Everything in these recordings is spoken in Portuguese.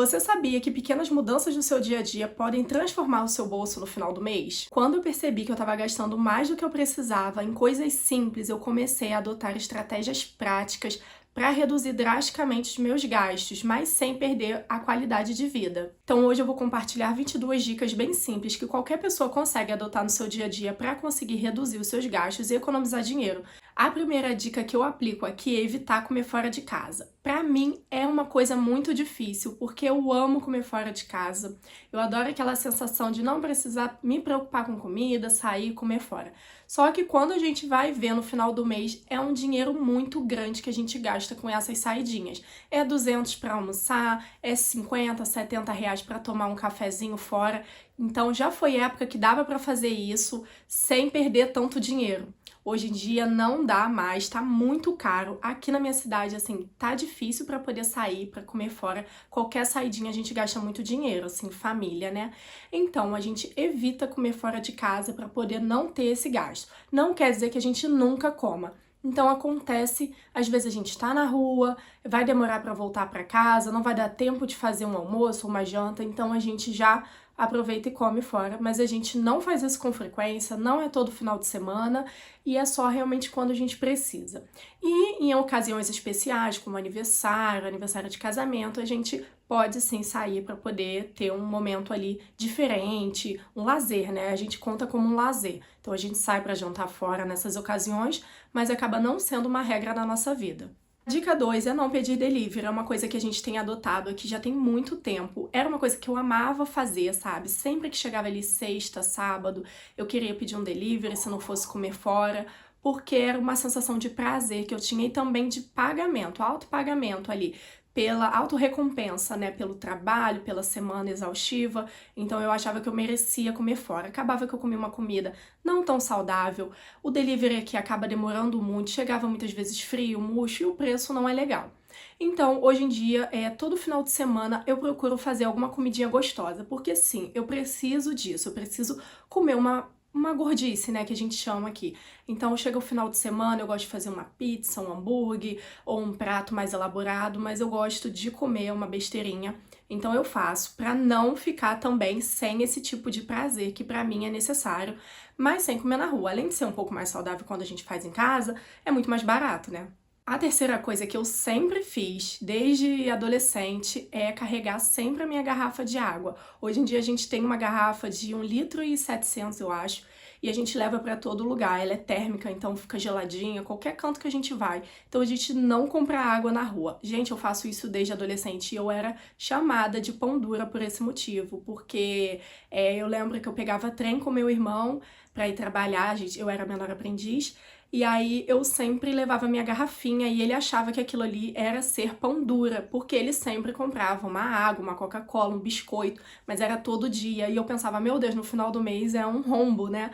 Você sabia que pequenas mudanças no seu dia a dia podem transformar o seu bolso no final do mês? Quando eu percebi que eu estava gastando mais do que eu precisava em coisas simples, eu comecei a adotar estratégias práticas para reduzir drasticamente os meus gastos, mas sem perder a qualidade de vida. Então hoje eu vou compartilhar 22 dicas bem simples que qualquer pessoa consegue adotar no seu dia a dia para conseguir reduzir os seus gastos e economizar dinheiro. A primeira dica que eu aplico aqui é evitar comer fora de casa. Para mim é uma coisa muito difícil, porque eu amo comer fora de casa. Eu adoro aquela sensação de não precisar me preocupar com comida, sair e comer fora. Só que quando a gente vai ver no final do mês, é um dinheiro muito grande que a gente gasta com essas saidinhas. É 200 para almoçar, é 50, 70 reais para tomar um cafezinho fora. Então já foi época que dava para fazer isso sem perder tanto dinheiro. Hoje em dia não dá mais, tá muito caro. Aqui na minha cidade, assim, tá difícil para poder sair, para comer fora. Qualquer saidinha a gente gasta muito dinheiro, assim, família, né? Então a gente evita comer fora de casa para poder não ter esse gasto. Não quer dizer que a gente nunca coma. Então acontece, às vezes a gente tá na rua, vai demorar para voltar para casa, não vai dar tempo de fazer um almoço ou uma janta, então a gente já aproveita e come fora, mas a gente não faz isso com frequência, não é todo final de semana e é só realmente quando a gente precisa. E em ocasiões especiais, como aniversário, aniversário de casamento, a gente pode sim sair para poder ter um momento ali diferente, um lazer, né? A gente conta como um lazer. Então a gente sai para jantar fora nessas ocasiões, mas acaba não sendo uma regra na nossa vida. Dica 2 é não pedir delivery, é uma coisa que a gente tem adotado aqui já tem muito tempo. Era uma coisa que eu amava fazer, sabe? Sempre que chegava ali sexta, sábado, eu queria pedir um delivery se não fosse comer fora, porque era uma sensação de prazer que eu tinha e também de pagamento, autopagamento ali, pela autorrecompensa, né? Pelo trabalho, pela semana exaustiva. Então eu achava que eu merecia comer fora. Acabava que eu comia uma comida não tão saudável, o delivery aqui acaba demorando muito, chegava muitas vezes frio, murcho e o preço não é legal. Então, hoje em dia, todo final de semana eu procuro fazer alguma comidinha gostosa, porque sim, eu preciso disso, eu preciso comer uma gordice, né, que a gente chama aqui. Então, chega o final de semana, eu gosto de fazer uma pizza, um hambúrguer ou um prato mais elaborado, mas eu gosto de comer uma besteirinha. Então, eu faço para não ficar também sem esse tipo de prazer que para mim é necessário, mas sem comer na rua. Além de ser um pouco mais saudável quando a gente faz em casa, é muito mais barato, né? A terceira coisa que eu sempre fiz, desde adolescente, é carregar sempre a minha garrafa de água. Hoje em dia a gente tem uma garrafa de 1,7 litros, eu acho, e a gente leva para todo lugar. Ela é térmica, então fica geladinha, qualquer canto que a gente vai. Então a gente não compra água na rua. Gente, eu faço isso desde adolescente e eu era chamada de pão dura por esse motivo, porque eu lembro que eu pegava trem com meu irmão para ir trabalhar, eu era menor aprendiz, e aí eu sempre levava minha garrafinha e ele achava que aquilo ali era ser pão dura, porque ele sempre comprava uma água, uma Coca-Cola, um biscoito, mas era todo dia. E eu pensava, meu Deus, no final do mês é um rombo, né?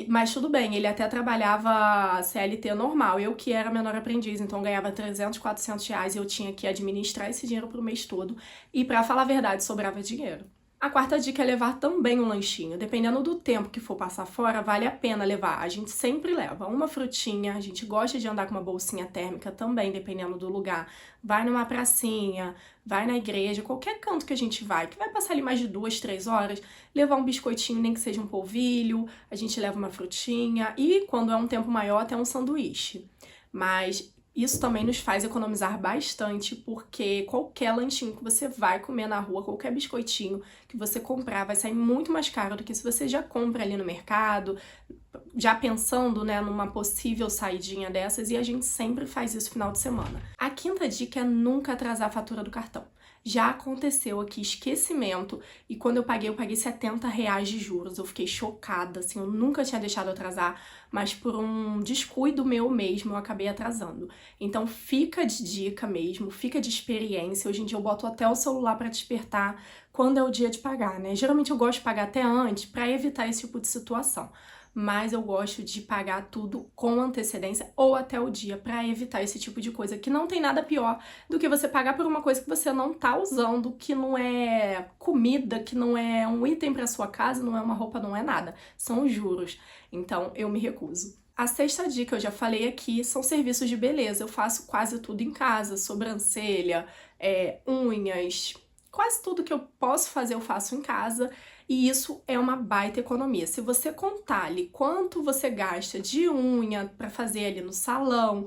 Mas tudo bem, ele até trabalhava CLT normal, eu que era menor aprendiz, então eu ganhava 300, 400 reais e eu tinha que administrar esse dinheiro pro mês todo. E pra falar a verdade, sobrava dinheiro. A quarta dica é levar também um lanchinho. Dependendo do tempo que for passar fora, vale a pena levar. A gente sempre leva uma frutinha, a gente gosta de andar com uma bolsinha térmica também, dependendo do lugar. Vai numa pracinha, vai na igreja, qualquer canto que a gente vai, que vai passar ali mais de 2, 3 horas, levar um biscoitinho, nem que seja um polvilho, a gente leva uma frutinha e, quando é um tempo maior, até um sanduíche. Mas isso também nos faz economizar bastante, porque qualquer lanchinho que você vai comer na rua, qualquer biscoitinho que você comprar, vai sair muito mais caro do que se você já compra ali no mercado, já pensando, né, numa possível saidinha dessas, e a gente sempre faz isso no final de semana. A quinta dica é nunca atrasar a fatura do cartão. Já aconteceu aqui esquecimento e quando eu paguei 70 reais de juros. Eu fiquei chocada, assim, eu nunca tinha deixado atrasar, mas por um descuido meu mesmo eu acabei atrasando. Então fica de dica mesmo, fica de experiência. Hoje em dia eu boto até o celular para despertar quando é o dia de pagar, né? Geralmente eu gosto de pagar até antes para evitar esse tipo de situação. Mas eu gosto de pagar tudo com antecedência ou até o dia para evitar esse tipo de coisa, que não tem nada pior do que você pagar por uma coisa que você não tá usando, que não é comida, que não é um item para sua casa, não é uma roupa, não é nada. São os juros. Então eu me recuso. A sexta dica, eu já falei aqui, são serviços de beleza. Eu faço quase tudo em casa, sobrancelha, unhas, Quase tudo que eu posso fazer eu faço em casa e isso é uma baita economia. Se você contar ali quanto você gasta de unha para fazer ali no salão,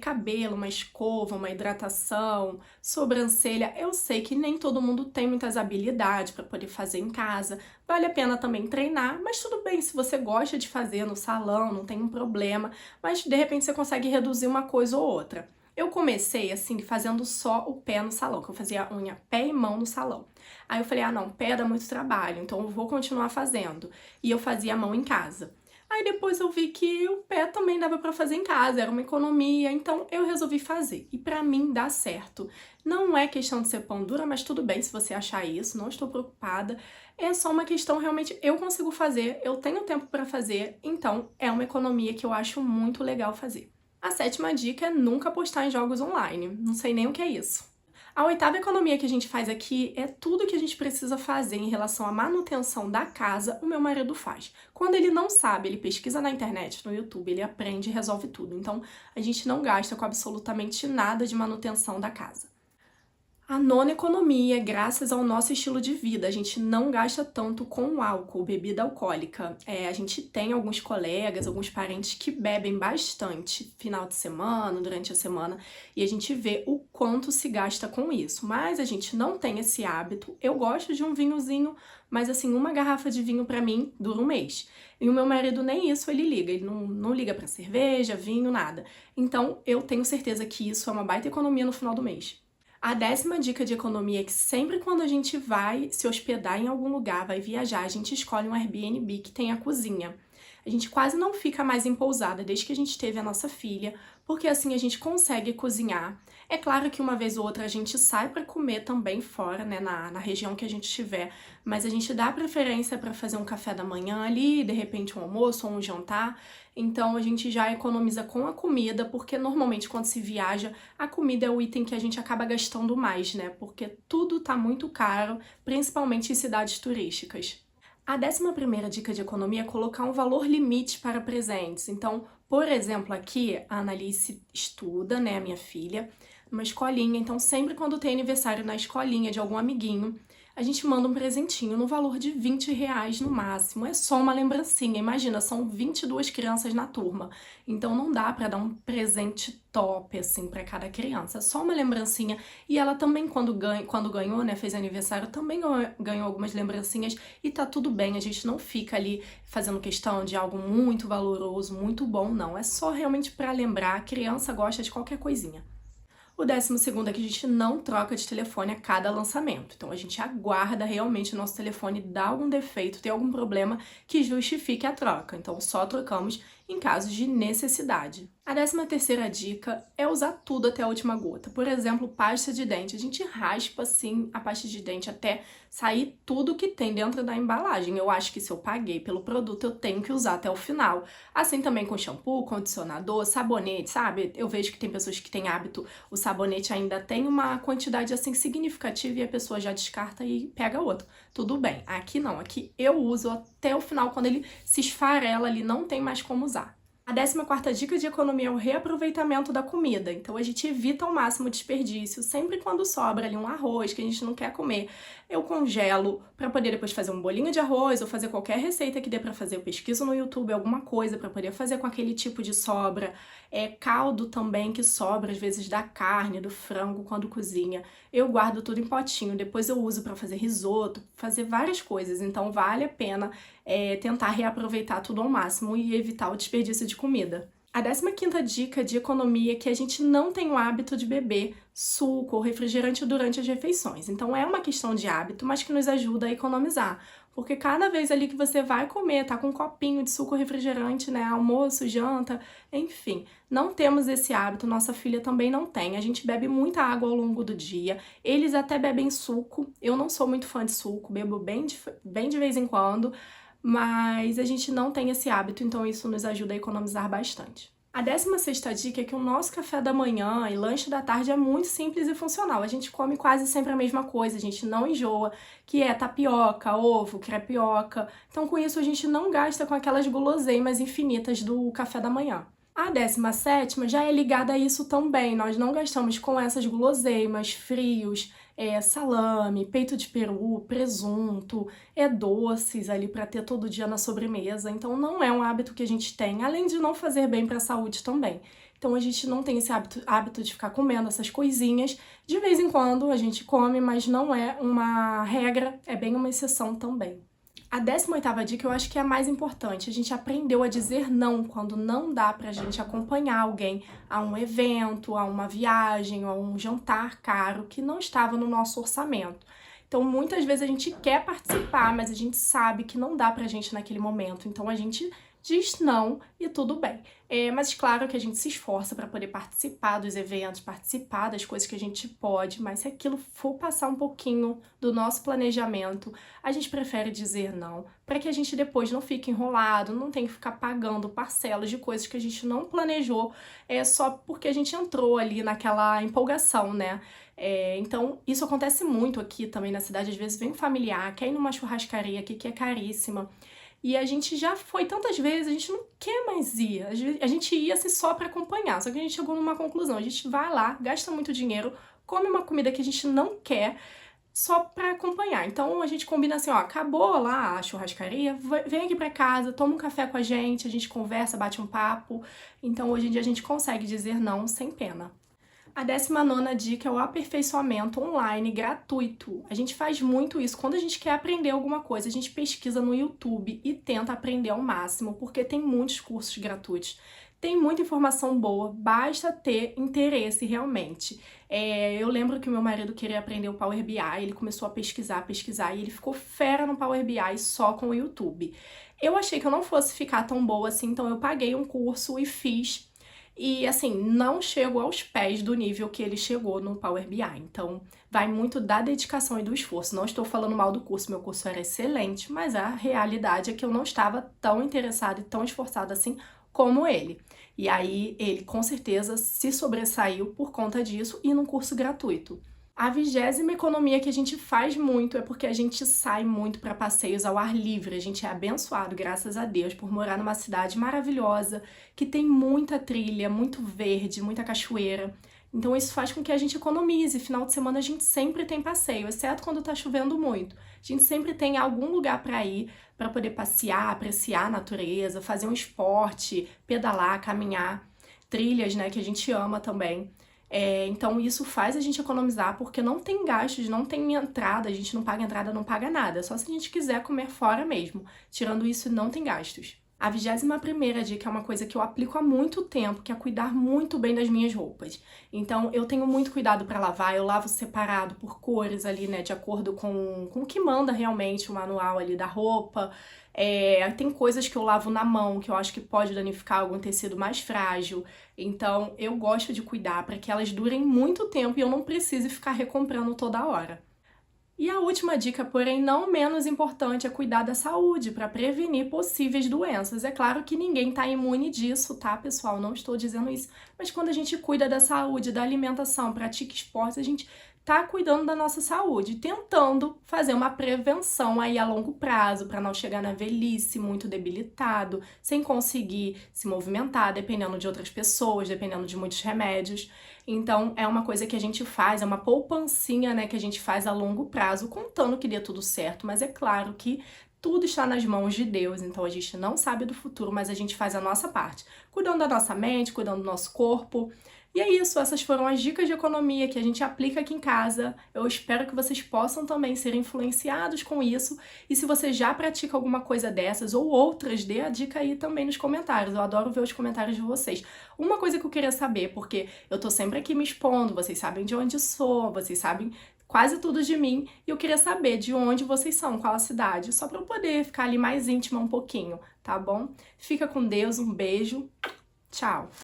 cabelo, uma escova, uma hidratação, sobrancelha, eu sei que nem todo mundo tem muitas habilidades para poder fazer em casa. Vale a pena também treinar, mas tudo bem, se você gosta de fazer no salão, não tem um problema, mas de repente você consegue reduzir uma coisa ou outra. Eu comecei, assim, fazendo só o pé no salão, que eu fazia unha, pé e mão no salão. Aí eu falei, ah não, pé dá muito trabalho, então eu vou continuar fazendo. E eu fazia a mão em casa. Aí depois eu vi que o pé também dava pra fazer em casa, era uma economia, então eu resolvi fazer. E pra mim dá certo. Não é questão de ser pão dura, mas tudo bem se você achar isso, não estou preocupada. É só uma questão, realmente, eu consigo fazer, eu tenho tempo pra fazer, então é uma economia que eu acho muito legal fazer. A sétima dica é nunca postar em jogos online. Não sei nem o que é isso. A oitava economia que a gente faz aqui é tudo que a gente precisa fazer em relação à manutenção da casa, o meu marido faz. Quando ele não sabe, ele pesquisa na internet, no YouTube, ele aprende e resolve tudo. Então, a gente não gasta com absolutamente nada de manutenção da casa. A nona economia, graças ao nosso estilo de vida, a gente não gasta tanto com álcool, bebida alcoólica. A gente tem alguns colegas, alguns parentes que bebem bastante final de semana, durante a semana, e a gente vê o quanto se gasta com isso. Mas a gente não tem esse hábito. Eu gosto de um vinhozinho, mas assim, uma garrafa de vinho pra mim dura um mês. E o meu marido nem isso ele liga, ele não liga pra cerveja, vinho, nada. Então eu tenho certeza que isso é uma baita economia no final do mês. A décima dica de economia é que sempre quando a gente vai se hospedar em algum lugar, vai viajar, a gente escolhe um Airbnb que tenha cozinha. A gente quase não fica mais em pousada desde que a gente teve a nossa filha, porque assim a gente consegue cozinhar. É claro que uma vez ou outra a gente sai para comer também fora, né, na região que a gente estiver, mas a gente dá preferência para fazer um café da manhã ali, de repente um almoço ou um jantar. Então a gente já economiza com a comida, porque normalmente quando se viaja, a comida é o item que a gente acaba gastando mais, né? Porque tudo tá muito caro, principalmente em cidades turísticas. A 11ª dica de economia é colocar um valor limite para presentes. Então, por exemplo, aqui a Analice estuda, né, a minha filha, numa escolinha. Então, sempre quando tem aniversário na escolinha de algum amiguinho, a gente manda um presentinho no valor de R$ 20 no máximo. É só uma lembrancinha. Imagina, são 22 crianças na turma. Então não dá pra dar um presente top, assim, pra cada criança. É só uma lembrancinha. E ela também, quando ganhou, né, fez aniversário, também ganhou algumas lembrancinhas. E tá tudo bem, a gente não fica ali fazendo questão de algo muito valoroso, muito bom, não. É só realmente pra lembrar. A criança gosta de qualquer coisinha. O 12º é que a gente não troca de telefone a cada lançamento. Então a gente aguarda realmente o nosso telefone dar algum defeito, ter algum problema que justifique a troca. Então só trocamos em casos de necessidade. A 13ª dica é usar tudo até a última gota. Por exemplo, pasta de dente. A gente raspa assim a pasta de dente até sair tudo que tem dentro da embalagem. Eu acho que se eu paguei pelo produto, eu tenho que usar até o final. Assim também com shampoo, condicionador, sabonete, sabe? Eu vejo que tem pessoas que têm hábito, o sabonete ainda tem uma quantidade assim significativa e a pessoa já descarta e pega outro. Tudo bem. Aqui não, aqui eu uso até o final, quando ele se esfarela ali, não tem mais como usar. A 14ª dica de economia é o reaproveitamento da comida. Então a gente evita ao máximo o desperdício. Sempre quando sobra ali um arroz que a gente não quer comer, eu congelo para poder depois fazer um bolinho de arroz ou fazer qualquer receita que dê para fazer. Eu pesquiso no YouTube alguma coisa para poder fazer com aquele tipo de sobra. Caldo também que sobra às vezes da carne, do frango quando cozinha. Eu guardo tudo em potinho, depois eu uso para fazer risoto, fazer várias coisas. Então vale a pena tentar reaproveitar tudo ao máximo e evitar o desperdício de comida. A 15ª dica de economia é que a gente não tem o hábito de beber suco ou refrigerante durante as refeições. Então é uma questão de hábito, mas que nos ajuda a economizar. Porque cada vez ali que você vai comer, tá com um copinho de suco ou refrigerante, né? Almoço, janta, enfim. Não temos esse hábito, nossa filha também não tem. A gente bebe muita água ao longo do dia. Eles até bebem suco. Eu não sou muito fã de suco, bebo bem de vez em quando. Mas a gente não tem esse hábito, então isso nos ajuda a economizar bastante. A 16ª dica é que o nosso café da manhã e lanche da tarde é muito simples e funcional. A gente come quase sempre a mesma coisa, a gente não enjoa, que é tapioca, ovo, crepioca. Então com isso a gente não gasta com aquelas guloseimas infinitas do café da manhã. A 17ª já é ligada a isso também. Nós não gastamos com essas guloseimas, frios, salame, peito de peru, presunto, doces ali para ter todo dia na sobremesa. Então não é um hábito que a gente tem, além de não fazer bem para a saúde também. Então a gente não tem esse hábito de ficar comendo essas coisinhas. De vez em quando a gente come, mas não é uma regra, é bem uma exceção também. A 18ª dica eu acho que é a mais importante. A gente aprendeu a dizer não quando não dá pra gente acompanhar alguém a um evento, a uma viagem, a um jantar caro que não estava no nosso orçamento. Então, muitas vezes a gente quer participar, mas a gente sabe que não dá pra gente naquele momento. Então, a gente diz não e tudo bem. Mas claro que a gente se esforça para poder participar dos eventos, participar das coisas que a gente pode, mas se aquilo for passar um pouquinho do nosso planejamento, a gente prefere dizer não, para que a gente depois não fique enrolado, não tenha que ficar pagando parcelas de coisas que a gente não planejou, só porque a gente entrou ali naquela empolgação, né? Então, isso acontece muito aqui também na cidade. Às vezes vem um familiar, quer ir numa churrascaria aqui que é caríssima, e a gente já foi tantas vezes, a gente não quer mais ir. A gente ia assim só pra acompanhar, só que a gente chegou numa conclusão. A gente vai lá, gasta muito dinheiro, come uma comida que a gente não quer, só pra acompanhar. Então a gente combina assim, ó, acabou lá a churrascaria, vem aqui pra casa, toma um café com a gente conversa, bate um papo. Então hoje em dia a gente consegue dizer não sem pena. A 19ª dica é o aperfeiçoamento online gratuito. A gente faz muito isso. Quando a gente quer aprender alguma coisa, a gente pesquisa no YouTube e tenta aprender ao máximo, porque tem muitos cursos gratuitos. Tem muita informação boa, basta ter interesse realmente. Eu lembro que o meu marido queria aprender o Power BI, ele começou a pesquisar, e ele ficou fera no Power BI só com o YouTube. Eu achei que eu não fosse ficar tão boa assim, então eu paguei um curso e fiz. E assim, não chego aos pés do nível que ele chegou no Power BI. Então, vai muito da dedicação e do esforço. Não estou falando mal do curso, meu curso era excelente, mas a realidade é que eu não estava tão interessada e tão esforçada assim como ele. E aí, ele com certeza se sobressaiu por conta disso e num curso gratuito. A 20ª economia que a gente faz muito é porque a gente sai muito para passeios ao ar livre. A gente é abençoado, graças a Deus, por morar numa cidade maravilhosa, que tem muita trilha, muito verde, muita cachoeira. Então isso faz com que a gente economize. Final de semana a gente sempre tem passeio, exceto quando tá chovendo muito. A gente sempre tem algum lugar para ir, para poder passear, apreciar a natureza, fazer um esporte, pedalar, caminhar. Trilhas, né, que a gente ama também. Então isso faz a gente economizar porque não tem gastos, não tem entrada, a gente não paga entrada, não paga nada, só se a gente quiser comer fora mesmo. Tirando isso, não tem gastos. A 21ª dica é uma coisa que eu aplico há muito tempo, que é cuidar muito bem das minhas roupas. Então eu tenho muito cuidado para lavar, eu lavo separado por cores ali, né, de acordo com o que manda realmente o manual ali da roupa. Tem coisas que eu lavo na mão, que eu acho que pode danificar algum tecido mais frágil. Então, eu gosto de cuidar para que elas durem muito tempo e eu não precise ficar recomprando toda hora. E a última dica, porém não menos importante, é cuidar da saúde para prevenir possíveis doenças. É claro que ninguém está imune disso, tá, pessoal? Não estou dizendo isso. Mas quando a gente cuida da saúde, da alimentação, pratica esportes, a gente tá cuidando da nossa saúde, tentando fazer uma prevenção aí a longo prazo para não chegar na velhice muito debilitado, sem conseguir se movimentar, dependendo de outras pessoas, dependendo de muitos remédios. Então, é uma coisa que a gente faz, é uma poupancinha, né, que a gente faz a longo prazo, contando que dê tudo certo, mas é claro que tudo está nas mãos de Deus, então a gente não sabe do futuro, mas a gente faz a nossa parte, cuidando da nossa mente, cuidando do nosso corpo. E é isso, essas foram as dicas de economia que a gente aplica aqui em casa. Eu espero que vocês possam também ser influenciados com isso. E se você já pratica alguma coisa dessas ou outras, dê a dica aí também nos comentários. Eu adoro ver os comentários de vocês. Uma coisa que eu queria saber, porque eu tô sempre aqui me expondo, vocês sabem de onde sou, vocês sabem quase tudo de mim, e eu queria saber de onde vocês são, qual a cidade, só para eu poder ficar ali mais íntima um pouquinho, tá bom? Fica com Deus, um beijo, tchau!